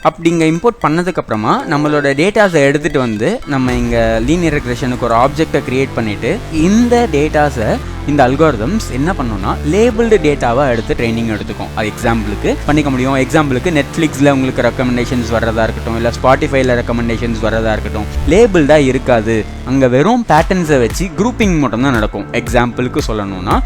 அப்படிங்க இம்போர்ட் பண்ணதுக்கப்புறமா நம்மளோட டேட்டாஸை எடுத்துகிட்டு வந்து நம்ம இங்கே லீனியர் ரெக்ரெஷனுக்கு ஒரு ஆப்ஜெக்டை க்ரியேட் பண்ணிவிட்டு இந்த டேட்டாஸை இந்த அல்காரிதம்ஸ் என்ன பண்ணணும்னா லேபிள்டு டேட்டாவாக எடுத்து ட்ரைனிங் எடுத்துக்கும். அது எக்ஸாம்பிளுக்கு பண்ணிக்க முடியும். எக்ஸாம்பிளுக்கு நெட்ஃப்ளிக்ஸில் உங்களுக்கு ரெக்கமெண்டேஷன்ஸ் வர்றதா இருக்கட்டும், இல்லை ஸ்பாட்டிஃபைல ரெக்கமெண்டேஷன்ஸ் வர்றதா இருக்கட்டும், லேபிள்டாக இருக்காது. அங்கே வெறும் பேட்டர்ன்ஸை வச்சு குரூப்பிங் மட்டும்தான் நடக்கும். எக்ஸாம்பிளுக்கு சொல்லணும்னா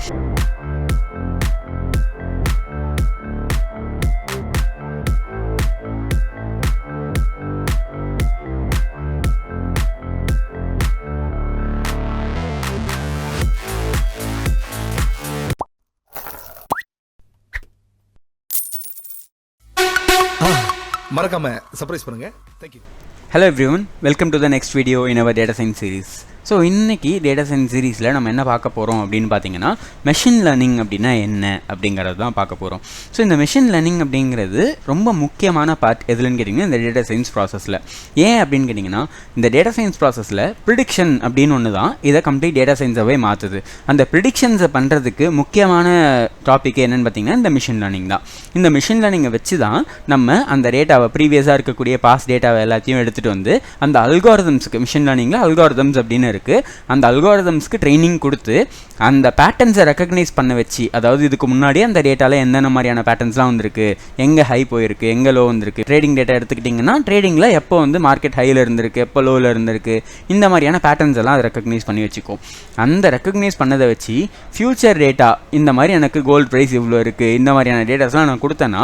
மறக்காம சர்ப்ரைஸ் பண்ணுங்க. Thank you. Hello everyone, welcome to the next video in our data science series. So இன்றைக்கி டேட்டா சயின்ஸ் சீரீஸில் நம்ம என்ன பார்க்க போகிறோம் அப்படின்னு பார்த்தீங்கன்னா மெஷின் லேர்னிங் அப்படின்னா என்ன அப்படிங்கிறது தான் பார்க்க போகிறோம். ஸோ இந்த மெஷின் லேர்னிங் அப்படிங்கிறது ரொம்ப முக்கியமான பார்ட் எதுலன்னு கேட்டிங்கன்னா இந்த டேட்டா சயின்ஸ் ப்ராசஸில். ஏன் அப்படின்னு கேட்டிங்கன்னா இந்த டேட்டா சயின்ஸ் ப்ராசஸில் ப்ரிடிக்ஷன் அப்படின்னு ஒன்று தான் இதை கம்ப்ளீட் டேட்டா சயின்ஸாகவே மாற்றுது. அந்த ப்ரிடிக்ஷன்ஸை பண்ணுறதுக்கு முக்கியமான டாபிக் என்னென்னு பார்த்தீங்கன்னா இந்த மிஷின் லேர்னிங் தான். இந்த மிஷின் லேர்னிங்கை வச்சு தான் நம்ம அந்த டேட்டாவை ப்ரீவியஸாக இருக்கக்கூடிய பாஸ் டேட்டாவை எல்லாத்தையும் எடுத்துகிட்டு வந்து அந்த அல்காரிதம்ஸுக்கு மிஷின் லேர்னிங்கில் அல்காரிதம்ஸ் அப்படின்னு அந்த அல்காரிதம்ஸ்க்கு ட்ரைனிங் கொடுத்து அந்த பேட்டர்ன்ஸை ரெக்கக்னைஸ் பண்ண வச்சு, அதாவது இதுக்கு முன்னாடி அந்த டேட்டாவில் என்னென்ன மாதிரியான பேட்டர்ன்ஸ்லாம் வந்திருக்கு, எங்கே ஹை போயிருக்கு, எங்கே லோ வந்திருக்கு. ட்ரேடிங் டேட்டா எடுத்துக்கிட்டிங்கன்னா ட்ரேடிங்கில் எப்போ வந்து மார்க்கெட் ஹையில் இருந்திருக்கு, எப்போ லோவில் இருந்திருக்கு, இந்த மாதிரியான பேட்டர்ன்ஸ் எல்லாம் அதை ரெக்கக்னைஸ் பண்ணி வச்சுக்கும். அந்த ரெக்கக்னைஸ் பண்ணதை வச்சு ஃபியூச்சர் டேட்டா இந்த மாதிரி எனக்கு கோல்டு ப்ரைஸ் இவ்வளோ இருக்குது, இந்த மாதிரியான டேட்டாஸ்லாம் நான் கொடுத்தேன்னா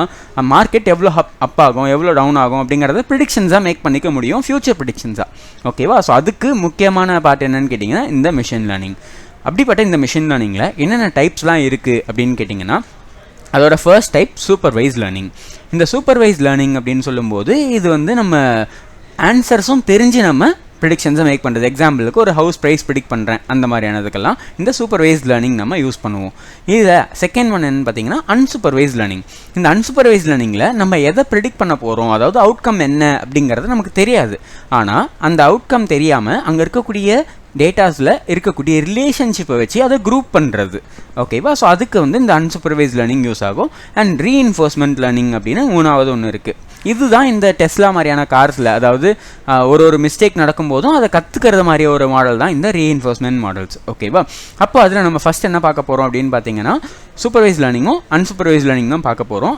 மார்க்கெட் எவ்வளோ அப் ஆகும், எவ்வளோ டவுன் ஆகும் அப்படிங்கிறத ப்ரிடிக்ஷன்ஸாக மேக் பண்ணிக்க முடியும், ஃபியூச்சர் ப்ரிடிக்ஷன்ஸாக. ஓகேவா? ஸோ அதுக்கு முக்கியமான பார்ட் என்னன்னு கேட்டிங்கன்னா இந்த மிஷின் லேர்னிங். அப்படிப்பட்ட இந்த மிஷின் லேர்னிங்கில் என்னென்ன டைப்ஸ்லாம் இருக்குது அப்படின்னு கேட்டிங்கன்னா அதோட ஃபர்ஸ்ட் டைப் சூப்பர்வைஸ் லேர்னிங். இந்த சூப்பர்வைஸ் லேர்னிங் அப்படின்னு சொல்லும்போது இது வந்து நம்ம ஆன்சர்ஸும் தெரிஞ்சு நம்ம ப்ரிடிக்ஷன்ஸை மேக் பண்ணுறது. எக்ஸாம்பிளுக்கு ஒரு ஹவுஸ் ப்ரைஸ் ப்ரிடிக்ட் பண்ணுறேன், அந்த மாதிரியானதுக்கெல்லாம் இந்த சூப்பர்வைஸ் லேர்னிங் நம்ம யூஸ் பண்ணுவோம். இதில் செகண்ட் ஒன் என்னன்னு பார்த்தீங்கன்னா அன்சூப்பர்வைஸ் லேர்னிங். இந்த அன்சூப்பர்வைஸ் லேர்னிங்கில் நம்ம எதை ப்ரிடிக்ட் பண்ண போகிறோம், அதாவது அவுட்கம் என்ன அப்படிங்கிறது நமக்கு தெரியாது. ஆனால் அந்த அவுட்கம் தெரியாமல் அங்கே இருக்கக்கூடிய டேட்டாஸில் இருக்கக்கூடிய ரிலேஷன்ஷிப்பை வச்சு அதை குரூப் பண்ணுறது. ஓகேவா? ஸோ அதுக்கு வந்து இந்த அன்சூப்பர்வைஸ் லேர்னிங் யூஸ் ஆகும். அண்ட் ரீஇன்ஃபோர்ஸ்மெண்ட் லேர்னிங் அப்படின்னு மூணாவது ஒன்று இருக்குது. இதுதான் இந்த டெஸ்லா மாதிரியான கார்ஸில், அதாவது ஒரு மிஸ்டேக் நடக்கும்போதும் அதை கற்றுக்கிறது மாதிரி ஒரு மாடல் தான் இந்த ரீஇன்ஃபோர்ஸ்மெண்ட் மாடல்ஸ். ஓகேவா? அப்போ அதில் நம்ம ஃபஸ்ட் என்ன பார்க்க போகிறோம் அப்படின்னு பார்த்தீங்கன்னா சூப்பர்வைஸ் லேர்னிங்கும் அன்சூப்பர்வைஸ் லேர்னிங் தான் பார்க்க போகிறோம்.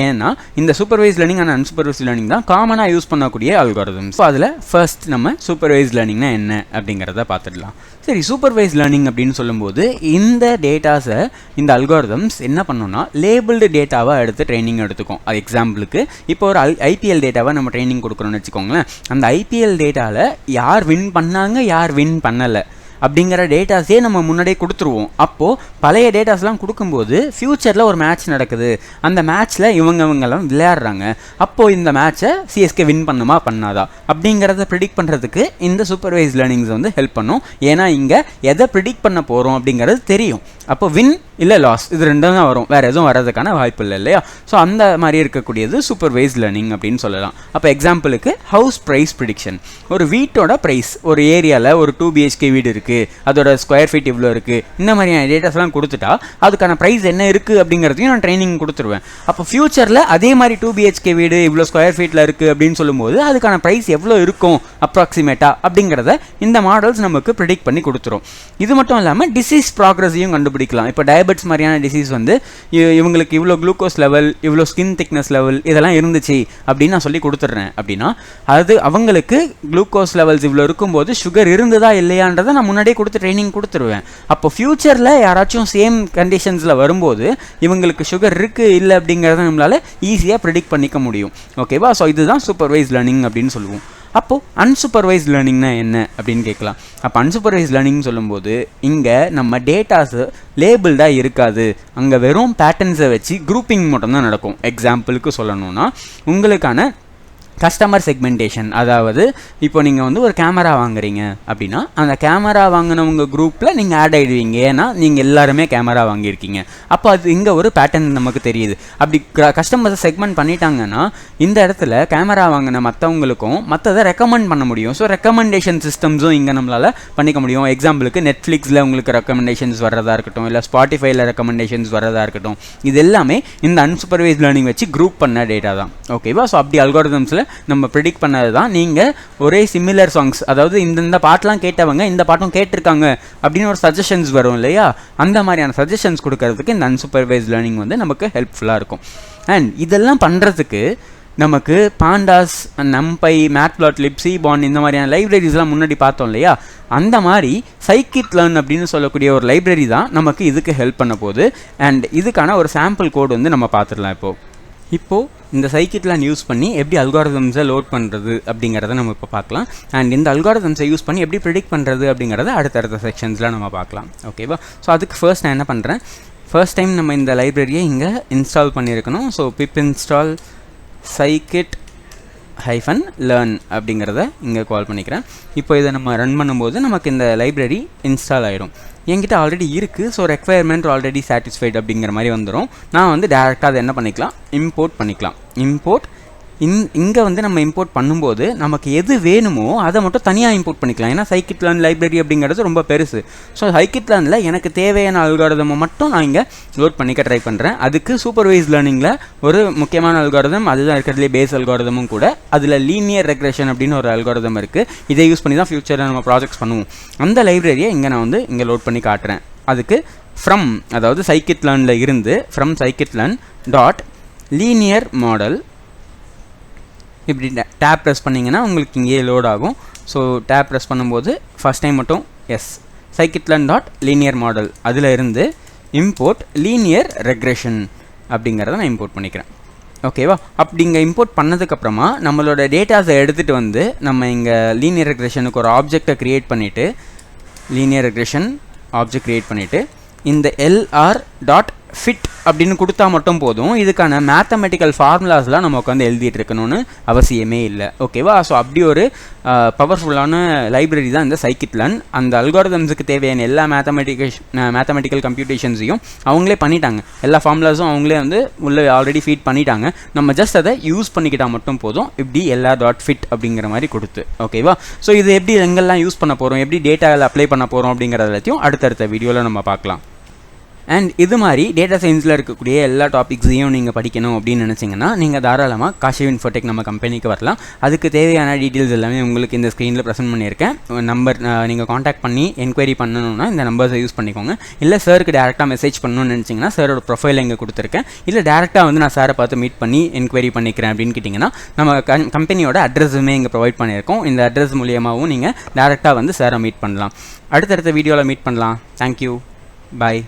ஏன்னா இந்த supervise learning and unsupervised learning தான் காமனாக யூஸ் பண்ணக்கூடிய அல்காரிதம்ஸ். ஸோ அதில் ஃபர்ஸ்ட் நம்ம சூப்பர்வைஸ் லேர்னிங்னா என்ன அப்படிங்கிறத பார்த்துடலாம். சரி, சூப்பர்வைஸ் லேர்னிங் அப்படின்னு சொல்லும்போது இந்த டேட்டாஸை இந்த அல்காரிதம்ஸ் என்ன பண்ணணும்னா லேபிள்டு டேட்டாவாக எடுத்து ட்ரைனிங் எடுத்துக்கும். அது எக்ஸாம்பிளுக்கு இப்போ ஒரு ஐபிஎல் டேட்டாவை நம்ம ட்ரைனிங் கொடுக்குறோன்னு வச்சுக்கோங்களேன். அந்த ஐபிஎல் டேட்டாவில் யார் வின் பண்ணாங்க, யார் வின் பண்ணலை அப்படிங்கிற டேட்டாஸே நம்ம முன்னாடியே கொடுத்துருவோம். அப்போது பழைய டேட்டாஸ்லாம் கொடுக்கும்போது ஃப்யூச்சரில் ஒரு மேட்ச் நடக்குது, அந்த மேட்ச்சில் இவங்கெல்லாம் விளையாடுறாங்க, அப்போது இந்த மேட்ச்சை சிஎஸ்கே வின் பண்ணுமா பண்ணாதா அப்படிங்கிறத ப்ரிடிக்ட் பண்ணுறதுக்கு இந்த சூப்பர்வைஸ் லேர்னிங்ஸ் வந்து ஹெல்ப் பண்ணும். ஏன்னா இங்கே எதை ப்ரிடிக்ட் பண்ண போகிறோம் அப்படிங்கிறது தெரியும். அப்போ வின் இல்லை லாஸ் இது ரெண்டும் தான் வரும், வேறு எதுவும் வர்றதுக்கான வாய்ப்பு இல்லை இல்லையா? ஸோ அந்த மாதிரி இருக்கக்கூடியது சூப்பர்வைஸ் லேர்னிங் அப்படின்னு சொல்லலாம். அப்போ எக்ஸாம்பிளுக்கு ஹவுஸ் ப்ரைஸ் ப்ரிடிக்ஷன். ஒரு வீட்டோட ப்ரைஸ், ஒரு ஏரியாவில் ஒரு 2 BHK வீடு இருக்குது, அதோட ஸ்கொயர் ஃபீட் இவ்வளோ இருக்குது, இந்த மாதிரியான டேட்டாஸ்லாம் கொடுத்துட்டா அதுக்கான ப்ரைஸ் என்ன இருக்குது அப்படிங்கிறதையும் நான் ட்ரைனிங் கொடுத்துருவேன். அப்போ ஃபியூச்சரில் அதே மாதிரி 2 BHK வீடு இவ்வளோ ஸ்கொயர் ஃபீட்டில் இருக்குது அப்படின்னு சொல்லும்போது அதுக்கான ப்ரைஸ் எவ்வளோ இருக்கும் அப்ராக்சிமேட்டாக அப்படிங்கிறத இந்த மாடல்ஸ் நமக்கு ப்ரிடிக்ட் பண்ணி கொடுத்துரும். இது மட்டும் இல்லாமல் டிசீஸ் ப்ராக்ரஸையும் கண்டுபிடிக்கலாம். இப்போ டயபெட்டிஸ் மாதிரியான டிசீஸ் வந்து இவங்களுக்கு இவ்வளோ குளுக்கோஸ் லெவல், இவ்வளோ ஸ்கின் திக்னஸ் லெவல் இதெல்லாம் இருந்துச்சு அப்படின்னு நான் சொல்லி கொடுத்துட்றேன் அப்படின்னா அது அவங்களுக்கு குளுக்கோஸ் லெவல்ஸ் இவ்வளோ இருக்கும்போது சுகர் இருந்ததா இல்லையான்றதை நான் முன்னாடியே கொடுத்து ட்ரைனிங் கொடுத்துருவேன். அப்போ ஃப்யூச்சரில் யாராச்சும் சேம் கண்டிஷன்ஸில் வரும்போது இவங்களுக்கு சுகர் இருக்குது இல்லை அப்படிங்கிறத நம்மளால் ஈஸியாக ப்ரிடிக்ட் பண்ணிக்க முடியும். ஓகேவா? ஸோ இதுதான் சூப்பர்வைஸ் லேர்னிங் அப்படின்னு சொல்லுவோம். அப்போது அன்சூப்பர்வைஸ் லேர்னிங்னா என்ன அப்படின்னு கேட்கலாம். அப்போ அன்சூப்பர்வைஸ் லேர்னிங் சொல்லும்போது இங்கே நம்ம டேட்டாஸு லேபிள்டாக இருக்காது, அங்கே வெறும் பேட்டர்ன்ஸை வச்சு குரூப்பிங் மட்டும்தான் நடக்கும். எக்ஸாம்பிளுக்கு சொல்லணும்னா உங்களுக்கான கஸ்டமர் செக்மெண்டேஷன், அதாவது இப்போ நீங்கள் வந்து ஒரு கேமரா வாங்குறீங்க அப்படின்னா அந்த கேமரா வாங்கினவங்க குரூப்பில் நீங்கள் ஆட் ஆகிடுவீங்க. ஏன்னா நீங்கள் எல்லாருமே கேமரா வாங்கியிருக்கீங்க. அப்போ அது இங்கே ஒரு பேட்டர்ன் நமக்கு தெரியுது. அப்படி கஸ்டமர்ஸை செக்மெண்ட் பண்ணிட்டாங்கன்னா இந்த இடத்துல கேமரா வாங்கின மற்றவங்களுக்கும் மற்றதை ரெக்கமெண்ட் பண்ண முடியும். ஸோ ரெக்கமெண்டேஷன் சிஸ்டம்ஸும் இங்கே நம்மளால் பண்ணிக்க முடியும். எக்ஸாம்பிளுக்கு நெட்ஃப்ளிக்ஸில் உங்களுக்கு ரெக்கமெண்டேஷன்ஸ் வர்றதா இருக்கட்டும், இல்லை ஸ்பாட்டிஃபைல ரெக்கமெண்டேஷன்ஸ் வர்றதா இருக்கட்டும், இது எல்லாமே இந்த அன்சூப்பர்வைஸ்ட் லேர்னிங் வச்சு குரூப் பண்ண டேட்டா தான். ஓகேவா? ஸோ அப்படி அல்காரிதம்ஸில் நம்ம ப்ரிடிக்ட் பண்ணது தான். நீங்கள் ஒரே சிமிலர் சாங்ஸ், அதாவது இந்த பாட்டெலாம் கேட்டவங்க இந்த பாட்டும் கேட்டிருக்காங்க அப்படின்னு ஒரு சஜஷன்ஸ் வரும் இல்லையா, அந்த மாதிரியான சஜஷன்ஸ் கொடுக்கறதுக்கு இந்த அன்சூப்பர்வைஸ்ட் லேர்னிங் வந்து நமக்கு ஹெல்ப்ஃபுல்லாக இருக்கும். அண்ட் இதெல்லாம் பண்ணுறதுக்கு நமக்கு பாண்டாஸ், நம்பை, மேட்ப்ளாட்லிப், சீபான் இந்த மாதிரியான லைப்ரரிஸ்லாம் முன்னாடி பார்த்தோம் இல்லையா, அந்த மாதிரி சைக்கிட் லேர்ன் அப்படின்னு சொல்லக்கூடிய ஒரு லைப்ரரி தான் நமக்கு இதுக்கு ஹெல்ப் பண்ண போகுது. அண்ட் இதுக்கான ஒரு சாம்பிள் கோட் வந்து நம்ம பார்த்துடலாம். இப்போது இந்த சைக்கிட்லாம் யூஸ் பண்ணி எப்படி அல்காரிதம்ஸை லோட் பண்ணுறது அப்படிங்கிறத நம்ம இப்போ பார்க்கலாம். அண்ட் இந்த அல்காரிதம்ஸை யூஸ் பண்ணி எப்படி ப்ரிடிக்ட் பண்ணுறது அப்படிங்கிறத அடுத்தடுத்த செக்ஷன்ஸில் நம்ம பார்க்கலாம். ஓகேவா? ஸோ அதுக்கு ஃபர்ஸ்ட் நான் என்ன பண்ணுறேன், ஃபர்ஸ்ட் டைம் நம்ம இந்த லைப்ரரியை இங்கே இன்ஸ்டால் பண்ணியிருக்கணும். ஸோ pip install scikit-learn அப்படிங்கிறத இங்கே கால் பண்ணிக்கிறேன். இப்போ இதை நம்ம ரன் பண்ணும்போது நமக்கு இந்த லைப்ரரி இன்ஸ்டால் ஆகிடும். என்கிட்ட ஆல்ரெடி இருக்குது. ஸோ ரெக்வயர்மெண்ட் ஆல்ரெடி சாட்டிஸ்ஃபைட் அப்படிங்கிற மாதிரி வந்துடும். நான் வந்து டேரெக்டாக அதை என்ன பண்ணிக்கலாம், இம்போர்ட் பண்ணிக்கலாம். இங்கே வந்து நம்ம இம்போர்ட் பண்ணும்போது நமக்கு எது வேணுமோ அதை மட்டும் தனியாக இம்போர்ட் பண்ணிக்கலாம். ஏன்னா scikit-learn லைப்ரரி அப்படிங்கிறது ரொம்ப பெருசு. ஸோ scikit-learnல எனக்கு தேவையான அல்காரிதமை மட்டும் நான் இங்கே லோட் பண்ணிக்க ட்ரை பண்ணுறேன். அதுக்கு சூப்பர்வைஸ்ட் லேர்னிங்கில் ஒரு முக்கியமான அல்காரிதம், அதுதான் இருக்கிறதுலே பேஸ் அல்காரிதமும் கூட. அதில் லீனியர் ரெக்ரெஷன் அப்படின்னு ஒரு அல்காரிதம் இருக்குது. இதை யூஸ் பண்ணி தான் ஃபியூச்சரில் நம்ம ப்ராஜெக்ட்ஸ் பண்ணுவோம். அந்த லைப்ரரியை இங்கே நான் வந்து இங்கே லோட் பண்ணி காட்டுறேன். அதுக்கு ஃப்ரம், அதாவது scikit-learnல இருந்து from scikit-learn dot linear model இப்படி டேப் ப்ரெஸ் பண்ணிங்கன்னா உங்களுக்கு இங்கேயே லோட் ஆகும். ஸோ டேப் ப்ரெஸ் பண்ணும்போது ஃபஸ்ட் டைம் மட்டும் scikit-learn டாட் லீனியர் மாடல் அதில் இருந்து இம்போர்ட் லீனியர் ரெக்ரெஷன் அப்படிங்கிறத நான் இம்போர்ட் பண்ணிக்கிறேன். ஓகேவா? அப்படி இங்கே இம்போர்ட் பண்ணதுக்கப்புறமா நம்மளோட டேட்டாஸை எடுத்துகிட்டு வந்து நம்ம இங்கே லீனியர் ரெக்ரெஷனுக்கு ஒரு ஆப்ஜெக்டை க்ரியேட் பண்ணிவிட்டு லீனியர் ரெக்ரெஷன் ஆப்ஜெக்ட் க்ரியேட் பண்ணிவிட்டு இந்த lr.fit அப்படின்னு கொடுத்தா மட்டும் போதும். இதுக்கான மேத்தமெட்டிக்கல் ஃபார்முலாஸ்லாம் நம்ம உட்காந்து எழுதிட்டு இருக்கணும்னு அவசியமே இல்லை. ஓகேவா? ஸோ அப்படி ஒரு பவர்ஃபுல்லான லைப்ரரி தான் இந்த scikit-learn. அந்த அல்காரிதம்ஸுக்கு தேவையான எல்லா மேத்தமெட்டிக்கல் கம்ப்யூட்டேஷன்ஸையும் அவங்களே பண்ணிட்டாங்க. எல்லா ஃபார்முலாஸும் அவங்களே வந்து உள்ளே ஆல்ரெடி ஃபீட் பண்ணிட்டாங்க. நம்ம ஜஸ்ட் அதை யூஸ் பண்ணிக்கிட்டால் மட்டும் போதும். இப்படி lr.fit அப்படிங்கிற மாதிரி கொடுத்து. ஓகேவா? ஸோ இது எப்படி எங்கெல்லாம் யூஸ் பண்ண போகிறோம், எப்படி டேட்டாவில் அப்ளை பண்ண போகிறோம் அப்படிங்கிறது எல்லாத்தையும் அடுத்தடுத்த வீடியோவில் நம்ம பார்க்கலாம். அண்ட் இது மாதிரி டேட்டா சயின்ஸில் இருக்கக்கூடிய எல்லா டாபிக்ஸையும் நீங்கள் படிக்கணும் அப்படின்னு நினச்சிங்கன்னா நீங்கள் தாராளமாக காஷி இன்ஃபோடெக் நம்ம கம்பெனிக்கு வரலாம். அதுக்கு தேவையான டீட்டெயில்ஸ் எல்லாமே உங்களுக்கு இந்த ஸ்க்ரீனில் ப்ரெசென்ட் பண்ணியிருக்கேன். நம்பர் நீங்கள் காண்டாக்ட் பண்ணி என்கொயரி பண்ணணும்னா இந்த நம்பர்ஸை யூஸ் பண்ணிக்கோங்க. இல்லை சாருக்கு டேரெக்டாக மெசேஜ் பண்ணணும்னு நினச்சிங்கன்னா சாரோட ப்ரொஃபைல் இங்கே கொடுத்துருக்கேன். இல்லை டேரெக்டாக வந்து நான் சாரை பார்த்து மீட் பண்ணி என்கொயரி பண்ணிக்கிறேன் அப்படின்னு கேட்டிங்கன்னா நம்ம கம்பெனியோட அட்ரஸுமே இங்கே ப்ரொவைட் பண்ணியிருக்கோம். இந்த அட்ரஸ் மூலியமாகவும் நீங்கள் டேரெக்டாக வந்து சாரை மீட் பண்ணலாம். அடுத்தடுத்த வீடியோவில் மீட் பண்ணலாம். தேங்க்யூ. பாய்.